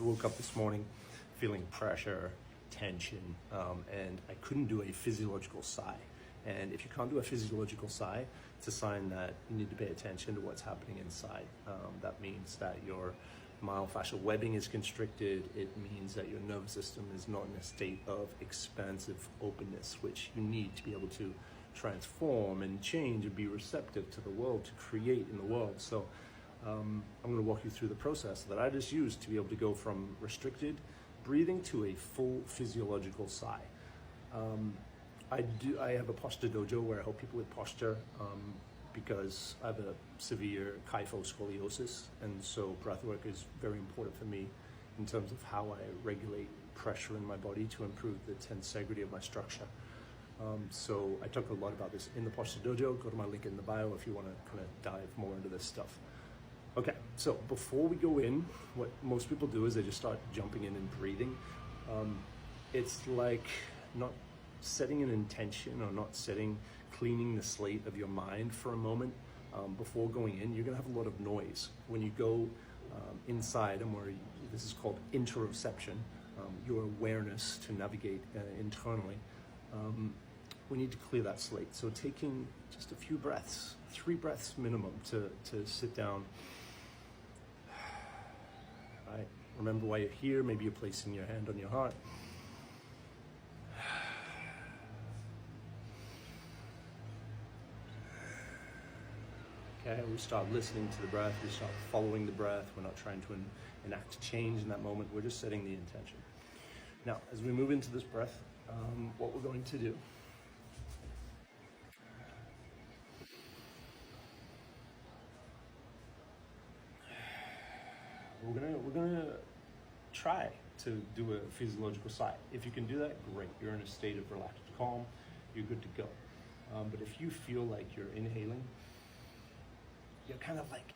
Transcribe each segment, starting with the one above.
I woke up this morning feeling pressure, tension, and I couldn't do a physiological sigh. And if you can't do a physiological sigh, it's a sign that you need to pay attention to what's happening inside. That means that your myofascial webbing is constricted. It means that your nervous system is not in a state of expansive openness, which you need to be able to transform and change and be receptive to the world, to create in the world. So I'm going to walk you through the process that I just used to be able to go from restricted breathing to a full physiological sigh. I have a posture dojo where I help people with posture because I have a severe kyphoscoliosis, and so breathwork is very important for me in terms of how I regulate pressure in my body to improve the tensegrity of my structure. So I talk a lot about this in the posture dojo. Go to my link in the bio if you want to kind of dive more into this stuff. Okay, so before we go in, what most people do is they just start jumping in and breathing. It's like not setting an intention or not cleaning the slate of your mind for a moment before going in. You're gonna have a lot of noise. When you go inside, and where this is called interoception, your awareness to navigate internally, we need to clear that slate. So taking just a few breaths, 3 breaths minimum to sit down. Right. Remember why you're here. Maybe you're placing your hand on your heart. Okay, we start listening to the breath. We start following the breath. We're not trying to enact a change in that moment. We're just setting the intention. Now, as we move into this breath, what we're going to do, we're gonna try to do a physiological sigh. If you can do that, great. You're in a state of relaxed calm. You're good to go. But if you feel like you're inhaling, you're kind of like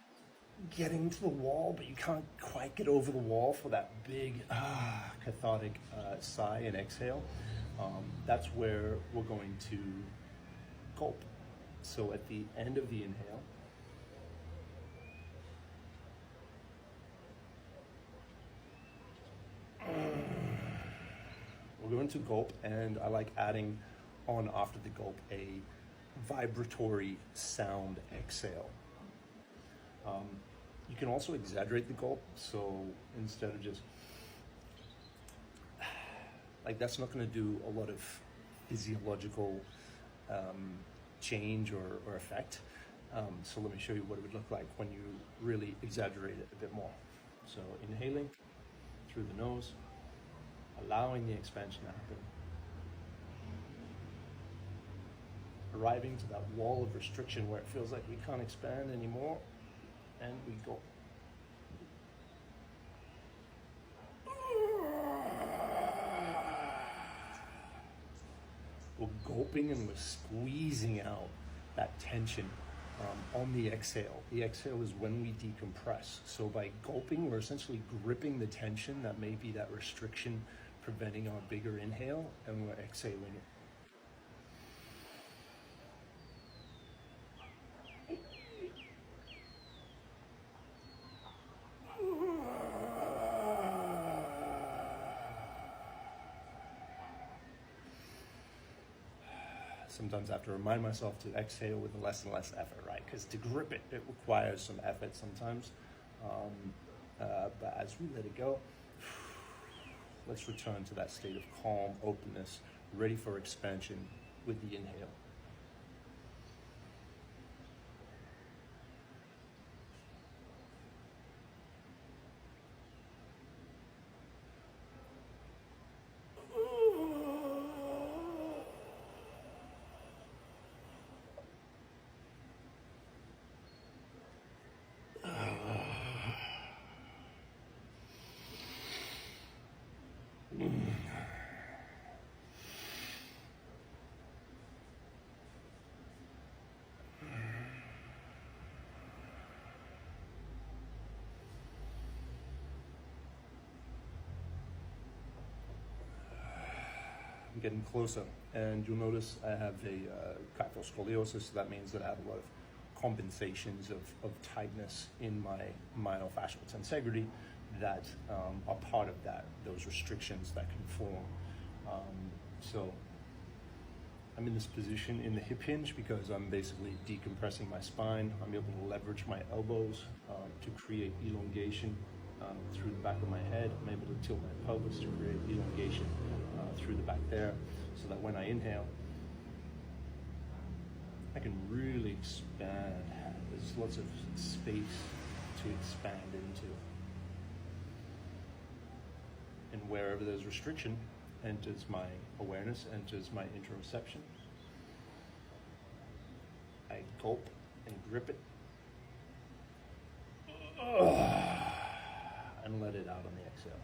getting to the wall, but you can't quite get over the wall for that big cathartic sigh and exhale. That's where we're going to gulp. So at the end of the inhale, we're going to gulp, and I like adding on after the gulp a vibratory sound exhale. You can also exaggerate the gulp, so instead of just like, that's not going to do a lot of physiological change or effect. So let me show you what it would look like when you really exaggerate it a bit more. So inhaling through the nose, allowing the expansion to happen, arriving to that wall of restriction where it feels like we can't expand anymore, and we go. We're gulping and we're squeezing out that tension on the exhale. The exhale is when we decompress. So by gulping, we're essentially gripping the tension that may be that restriction preventing our bigger inhale, and we're exhaling it. Sometimes I have to remind myself to exhale with less and less effort, right? Because to grip it, it requires some effort sometimes. But as we let it go, let's return to that state of calm, openness, ready for expansion with the inhale. I'm getting closer, and you'll notice I have a kyphoscoliosis, so that means that I have a lot of compensations of tightness in my myofascial tensegrity that are part of that, those restrictions that can form. So I'm in this position in the hip hinge because I'm basically decompressing my spine. I'm able to leverage my elbows to create elongation through the back of my head. I'm able to tilt my pelvis to create elongation through the back there, so that when I inhale, I can really expand. There's lots of space to expand into. And wherever there's restriction, enters my awareness, enters my interoception. I gulp and grip it. And let it out on the exhale.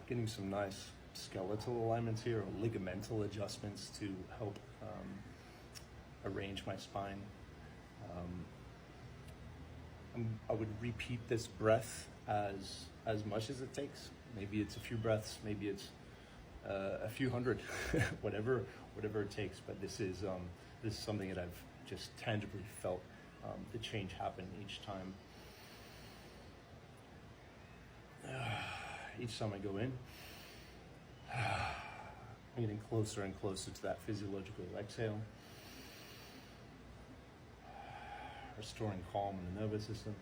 Getting some nice skeletal alignments here, or ligamental adjustments to help arrange my spine. I would repeat this breath as much as it takes. Maybe it's a few breaths, maybe it's a few hundred, whatever it takes. But this is something that I've just tangibly felt the change happen each time. Each time I go in, I'm getting closer and closer to that physiological exhale, restoring calm in the nervous system.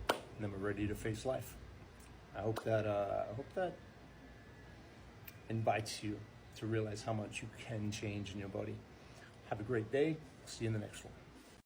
And then we're ready to face life. I hope that invites you to realize how much you can change in your body. Have a great day. See you in the next one.